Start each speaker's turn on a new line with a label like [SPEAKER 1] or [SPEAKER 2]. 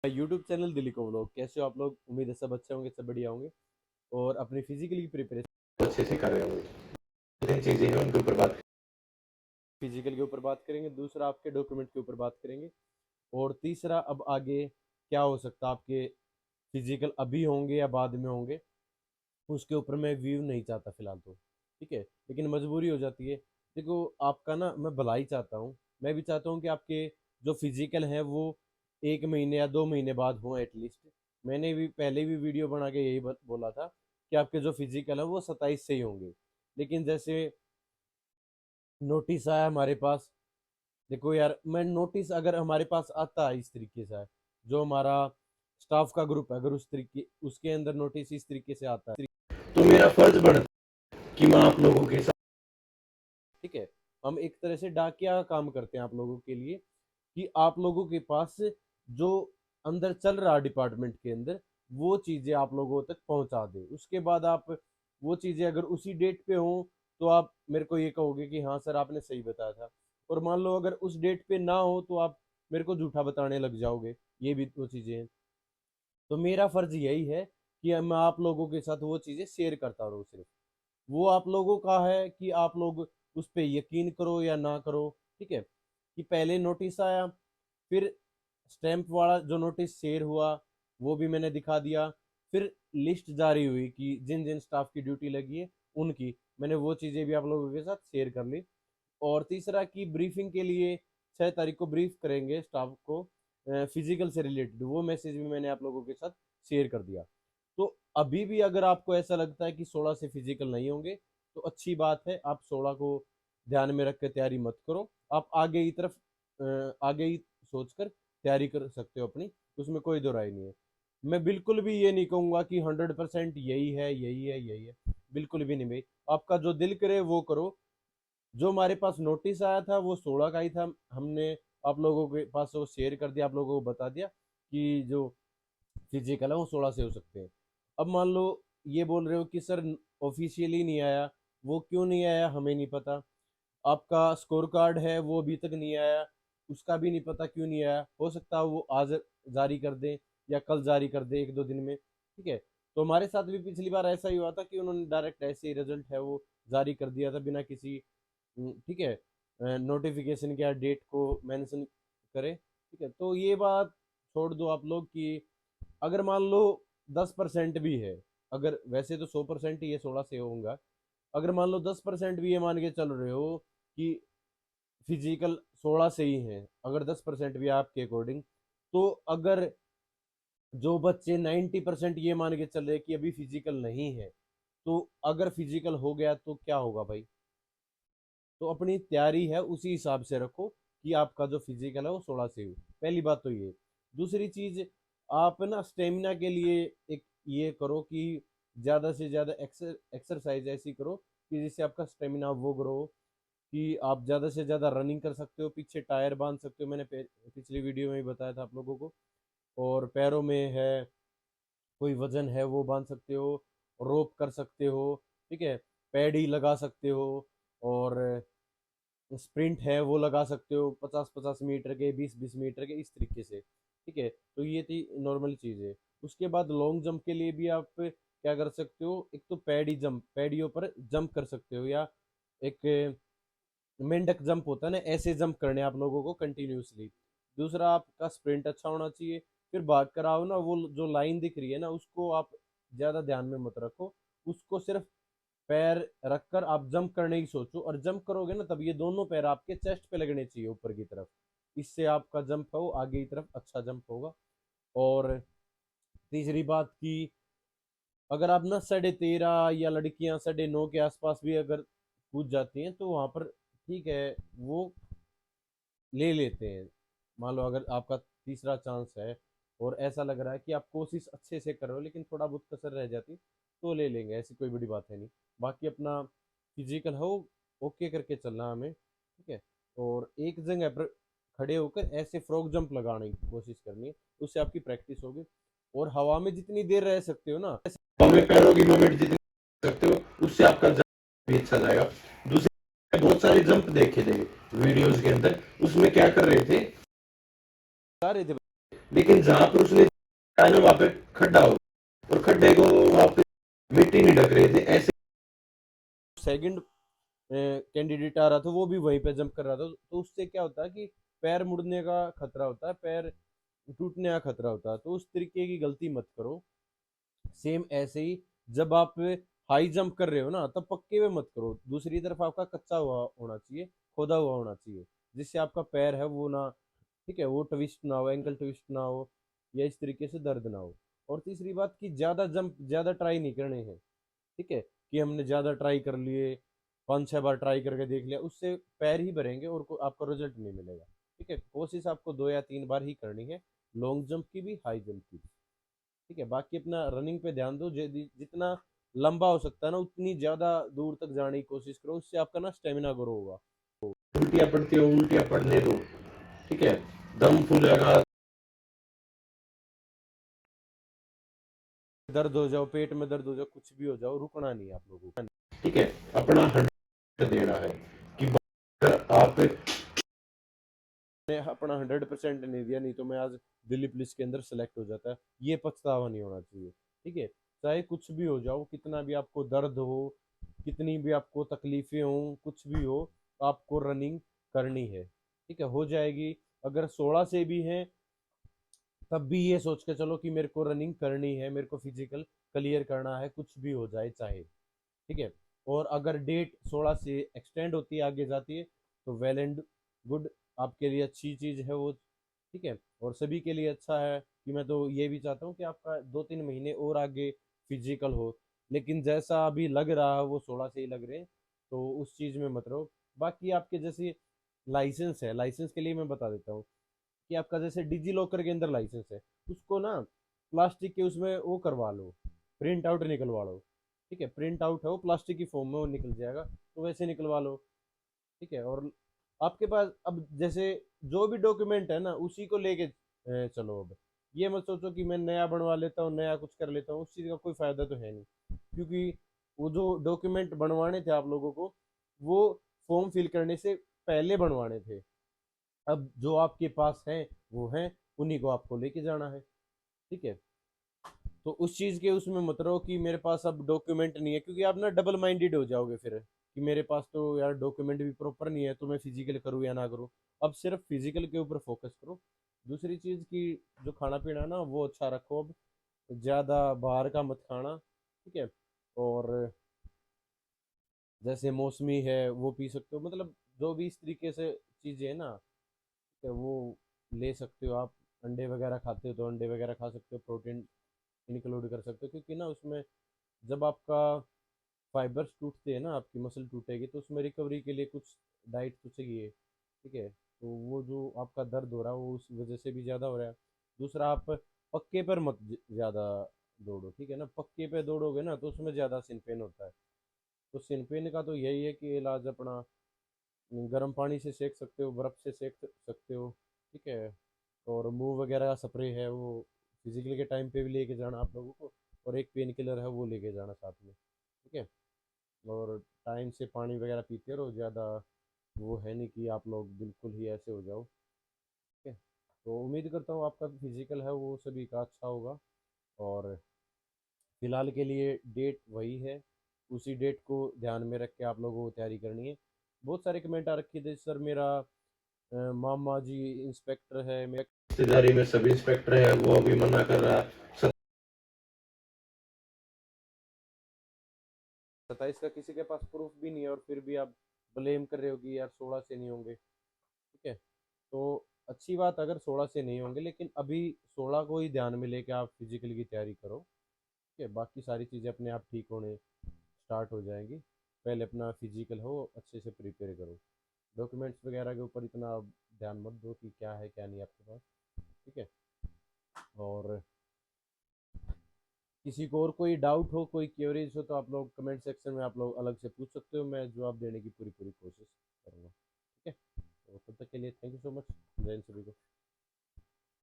[SPEAKER 1] YouTube channel Delhi को vlog. कैसे हो आप लोग? उम्मीद है सब अच्छे होंगे, सब बढ़िया होंगे और अपनी फिजिकली की प्रिपरेशन
[SPEAKER 2] अच्छे से कर रहे होंगे। तीन चीजें हैं उनके ऊपर बात।
[SPEAKER 1] फिजिकल के ऊपर बात करेंगे, दूसरा आपके डॉक्यूमेंट के ऊपर बात करेंगे और तीसरा अब आगे क्या हो सकता है, आपके फिजिकल अभी होंगे या बाद में होंगे, उसके ऊपर मैं व्यू नहीं चाहता फिलहाल तो। ठीक है, लेकिन मजबूरी हो जाती है। देखो, आपका ना मैं भलाई चाहता हूँ। मैं भी चाहता हूँ कि आपके जो फिजिकल हैं वो 1 महीने या 2 महीने बाद हों एटलीस्ट। मैंने भी पहले भी वीडियो बना के यही बोला था कि आपके जो फिजिकल है वो 27 से ही होंगे। लेकिन जैसे नोटिस आया हमारे पास, देखो यार, मैं नोटिस अगर हमारे पास आता है इस तरीके से है, जो हमारा स्टाफ का ग्रुप है, अगर उस तरीके उसके अंदर नोटिस इस तरीके से आता है,
[SPEAKER 2] तो मेरा फर्ज बनता है कि मैं आप लोगों के साथ।
[SPEAKER 1] ठीक है, हम एक तरह से डाकिया का काम करते हैं आप लोगों के लिए कि आप लोगों के पास जो अंदर चल रहा है डिपार्टमेंट के अंदर, वो चीजें आप लोगों तक पहुंचा दे। उसके बाद आप वो चीजें अगर उसी डेट पे हो तो आप मेरे को ये कहोगे कि हाँ सर आपने सही बताया था, और मान लो अगर उस डेट पे ना हो तो आप मेरे को झूठा बताने लग जाओगे। ये भी वो चीजें हैं। तो मेरा फर्ज यही है कि मैं आप लोगों के साथ वो चीजें शेयर करता रहूँ सिर्फ। वो आप लोगों का है कि आप लोग उस पे यकीन करो या ना करो। ठीक है, कि पहले नोटिस आया, फिर स्टैंप वाला जो नोटिस शेयर हुआ वो भी मैंने दिखा दिया, फिर लिस्ट जारी हुई कि जिन जिन स्टाफ की ड्यूटी लगी है उनकी, मैंने वो चीज़ें भी आप लोगों के साथ शेयर कर ली। और तीसरा कि ब्रीफिंग के लिए 6 तारीख को ब्रीफ करेंगे स्टाफ को फिजिकल से रिलेटेड, वो मैसेज भी मैंने आप लोगों के साथ शेयर कर दिया। तो अभी भी अगर आपको ऐसा लगता है कि 16 से फिजिकल नहीं होंगे तो अच्छी बात है, आप 16 को ध्यान में रख के तैयारी मत करो। आप आगे की तरफ आगे ही सोचकर तैयारी कर सकते हो अपनी, उसमें कोई दो राय नहीं है। मैं बिल्कुल भी ये नहीं कहूंगा कि 100% यही है यही है यही है, बिल्कुल भी नहीं भाई। आपका जो दिल करे वो करो। जो हमारे पास नोटिस आया था वो 16 का ही था, हमने आप लोगों के पास वो शेयर कर दिया, आप लोगों को बता दिया कि जो फिजिकल है वो 16 से हो सकते हैं। अब मान लो ये बोल रहे हो कि सर ऑफिशियली नहीं आया, वो क्यों नहीं आया हमें नहीं पता। आपका स्कोर कार्ड है वो अभी तक नहीं आया, उसका भी नहीं पता क्यों नहीं आया। हो सकता है वो आज जारी कर दें या कल जारी कर दे, 1-2 दिन में। ठीक है, तो हमारे साथ भी पिछली बार ऐसा ही हुआ था कि उन्होंने डायरेक्ट ऐसे ही रिजल्ट है वो जारी कर दिया था बिना किसी ठीक है नोटिफिकेशन के या डेट को मेंशन करे। ठीक है, तो ये बात छोड़ दो आप लोग कि अगर मान लो 10% भी है, अगर वैसे तो 100% ही ये 16 से होगा, अगर मान लो 10% भी ये मान के चल रहे हो कि फिजिकल 16 से ही है, अगर 10% भी है आपके अकॉर्डिंग, तो अगर जो बच्चे 90% ये मान के चल रहे हैं कि अभी फिजिकल नहीं है, तो अगर फिजिकल हो गया तो क्या होगा भाई? तो अपनी तैयारी है उसी हिसाब से रखो कि आपका जो फिजिकल है वो 16 से हो। पहली बात तो ये। दूसरी चीज, आप ना स्टेमिना के लिए एक ये करो कि ज्यादा से ज्यादा एक्सरसाइज ऐसी करो कि जिससे आपका स्टेमिना वो ग्रो हो, कि आप ज्यादा से ज्यादा रनिंग कर सकते हो, पीछे टायर बांध सकते हो, मैंने पिछली वीडियो में ही बताया था आप लोगों को। और पैरों में है कोई वजन है वो बांध सकते हो, रोप कर सकते हो। ठीक है, पैडी लगा सकते हो, और स्प्रिंट है वो लगा सकते हो 50-50 मीटर के, 20-20 मीटर के, इस तरीके से। ठीक है, तो ये थी नॉर्मल चीज़ है। उसके बाद लॉन्ग जंप के लिए भी आप क्या कर सकते हो, एक तो पैडी जंप, पैडियों पर जंप कर सकते हो, या एक मेंढक जंप होता है ना, ऐसे जंप करने आप लोगों को कंटिन्यूसली। दूसरा आपका स्प्रिंट अच्छा होना चाहिए। फिर भाग कर आओ ना, वो जो लाइन दिख रही है ना उसको आप ज़्यादा ध्यान में मत रखो, उसको सिर्फ पैर रखकर आप जंप करने की सोचो, और जंप करोगे ना तब ये दोनों पैर आपके चेस्ट पे लगने चाहिए ऊपर की तरफ। इससे आपका जंप है वो आगे की तरफ अच्छा जंप होगा। और तीसरी बात की, अगर आप ना 13.5 या लड़कियां 9.5 के आसपास भी अगर कूद जाती हैं तो वहां पर ठीक है, वो ले लेते हैं। मान लो अगर आपका तीसरा चांस है और ऐसा लग रहा है कि आप कोशिश अच्छे से कर रहे हो लेकिन थोड़ा बहुत कसर रह जाती, तो ले लेंगे, ऐसी कोई बड़ी बात है नहीं। बाकी अपना फिजिकल हो ओके करके चलना हमें। ठीक है, और एक जगह पर खड़े होकर ऐसे फ्रॉक जंप लगाने की कोशिश करनी है, उससे आपकी प्रैक्टिस होगी। और हवा में जितनी देर रह सकते हो ना,
[SPEAKER 2] हमें पैरों की मूवमेंट जितनी कर सकते हो उससे आपका जंप भी अच्छा जाएगा। दूसरे बहुत सारे जंप देखे थे वीडियोस के अंदर, उसमें क्या कर रहे थे,
[SPEAKER 1] बता रहे थे
[SPEAKER 2] लेकिन जहां पर उसने ना वहां पे खड्डा हो, और खड्डे को वहां पे मिट्टी नहीं ढक रहे थे ऐसे।
[SPEAKER 1] सेकंड कैंडिडेट आ रहा था वो भी वहीं पे जंप कर रहा था, तो उससे क्या होता है कि पैर मुड़ने का खतरा होता है, पैर टूटने का खतरा होता है, तो उस तरीके की गलती मत करो। सेम ऐसे ही जब आप हाई जंप कर रहे हो ना, तब पक्के में मत करो, दूसरी तरफ आपका कच्चा हुआ होना चाहिए, खोदा हुआ होना चाहिए, जिससे आपका पैर है वो ना, ठीक है, वो ट्विस्ट ना हो, एंकल ट्विस्ट ना हो, या इस तरीके से दर्द ना हो। और तीसरी बात कि ज़्यादा जंप ज़्यादा ट्राई नहीं करने हैं, ठीक है, कि हमने ज़्यादा ट्राई कर लिए, 5-6 बार ट्राई करके देख लिया, उससे पैर ही भरेंगे और आपका रिजल्ट नहीं मिलेगा। ठीक है, कोशिश आपको 2 या 3 बार ही करनी है, लॉन्ग जंप की भी, हाई जंप की भी। ठीक है, बाकी अपना रनिंग पे ध्यान दो, जितना लंबा हो सकता है ना उतनी ज़्यादा दूर तक जाने की कोशिश करो, उससे आपका ना स्टेमिना ग्रो होगा।
[SPEAKER 2] उल्टियां पड़ती हो उल्टियां पड़ने दो, ठीक है, दम फूलेगा।
[SPEAKER 1] दर्द हो जाओ, पेट में दर्द हो जाओ, कुछ भी हो जाओ, रुकना नहीं है आप लोगों को।
[SPEAKER 2] ठीक है, अपना 100 देना है कि आप
[SPEAKER 1] मैं अपना 100% नहीं दिया, नहीं तो मैं आज दिल्ली पुलिस के अंदर सेलेक्ट हो जाता है, ये पछतावा नहीं होना चाहिए। ठीक है, चाहे कुछ भी हो जाओ, कितना भी आपको दर्द हो, कितनी भी आपको तकलीफें हो, कुछ भी हो, आपको रनिंग करनी है। ठीक है, हो जाएगी। अगर 16 से भी हैं, तब भी ये सोच के चलो कि मेरे को रनिंग करनी है, मेरे को फिजिकल क्लियर करना है, कुछ भी हो जाए चाहे। ठीक है, और अगर डेट 16 से एक्सटेंड होती है, आगे जाती है, तो वेल एंड गुड, आपके लिए अच्छी चीज़ है वो। ठीक है, और सभी के लिए अच्छा है, कि मैं तो ये भी चाहता हूँ कि आपका 2-3 महीने और आगे फिजिकल हो, लेकिन जैसा अभी लग रहा है वो 16 से ही लग रहे हैं, तो उस चीज़ में मत रहो। बाकी आपके जैसे लाइसेंस है, लाइसेंस के लिए मैं बता देता हूँ कि आपका जैसे डिजी लॉकर के अंदर लाइसेंस है, उसको ना प्लास्टिक के उसमें वो करवा लो, प्रिंट आउट निकलवा लो। ठीक है, प्रिंट आउट है वो प्लास्टिक की फॉर्म में, वो निकल जाएगा, तो वैसे निकलवा लो। ठीक है, और आपके पास अब जैसे जो भी डॉक्यूमेंट है ना, उसी को लेके चलो। अब ये मत सोचो कि मैं नया बनवा लेता हूँ, नया कुछ कर लेता हूँ, उस चीज़ का कोई फायदा तो है नहीं, क्योंकि वो जो डॉक्यूमेंट बनवाने थे आप लोगों को, वो फॉर्म फिल करने से पहले बनवाने थे। अब जो आपके पास है वो है, उन्हीं को आपको लेके जाना है। ठीक है, तो उस चीज़ के उसमें मत रहो कि मेरे पास अब डॉक्यूमेंट नहीं है, क्योंकि आप ना डबल माइंडेड हो जाओगे फिर, कि मेरे पास तो यार डॉक्यूमेंट भी प्रॉपर नहीं है, तो मैं फिजिकल करूँ या ना करूँ। अब सिर्फ फिजिकल के ऊपर फोकस करो। दूसरी चीज़ की, जो खाना पीना है ना वो अच्छा रखो, अब ज़्यादा बाहर का मत खाना। ठीक है, और जैसे मौसमी है वो पी सकते हो, मतलब जो भी इस तरीके से चीज़ें है ना, ठीक है, वो ले सकते हो आप। अंडे वगैरह खाते हो तो अंडे वगैरह खा सकते हो, प्रोटीन इंक्लूड कर सकते हो, क्योंकि ना उसमें जब आपका फाइबर्स टूटते हैं ना, आपकी मसल टूटेगी, तो उसमें रिकवरी के लिए कुछ डाइट तो चाहिए। ठीक है, तो वो जो आपका दर्द हो रहा है वो उस वजह से भी ज़्यादा हो रहा है। दूसरा, आप पक्के पर मत ज़्यादा दौड़ो। ठीक है ना, पक्के पे दौड़ोगे ना तो उसमें ज़्यादा सिन पेन होता है। तो सिन पेन का तो यही है कि इलाज अपना गर्म पानी से सेक सकते हो, बर्फ़ से सेक सकते हो। ठीक है, और मूव वगैरह का स्प्रे है वो फिजिकल के टाइम पे भी लेके जाना आप लोगों को, और एक पेन किलर है वो लेके जाना साथ में। ठीक है, और टाइम से पानी वगैरह पीते रहो ज़्यादा, वो है नहीं कि आप लोग बिल्कुल ही ऐसे हो जाओ। ठीक है, तो उम्मीद करता हूँ आपका फिजिकल है वो सभी का अच्छा होगा। और फिलहाल के लिए डेट वही है, उसी डेट को ध्यान में रख के आप लोगों को तैयारी करनी है। बहुत सारे कमेंट आ रखे थे, सर मेरा मामा जी इंस्पेक्टर है, मेरा
[SPEAKER 2] रिश्तेदारी में सब इंस्पेक्टर है, वो अभी मना कर रहा है।
[SPEAKER 1] 27 का किसी के पास प्रूफ भी नहीं है, और फिर भी आप ब्लेम कर रहे हो कि यार 16 से नहीं होंगे। ठीक है, तो अच्छी बात अगर 16 से नहीं होंगे, लेकिन अभी 16 को ही ध्यान में लेके आप फिजिकल की तैयारी करो। ठीक है, बाकी सारी चीज़ें अपने आप ठीक होने स्टार्ट हो जाएंगी। पहले अपना फिजिकल हो अच्छे से प्रिपेयर करो, डॉक्यूमेंट्स वगैरह के ऊपर इतना ध्यान मत दो कि क्या है क्या नहीं आपके पास। ठीक है, और किसी को और कोई डाउट हो, कोई क्वेरीज हो, तो आप लोग कमेंट सेक्शन में आप लोग अलग से पूछ सकते हो, मैं जवाब देने की पूरी पूरी कोशिश करूँगा। ठीक है, तो तब तक के लिए थैंक यू सो मच, जय हिंद सभी को।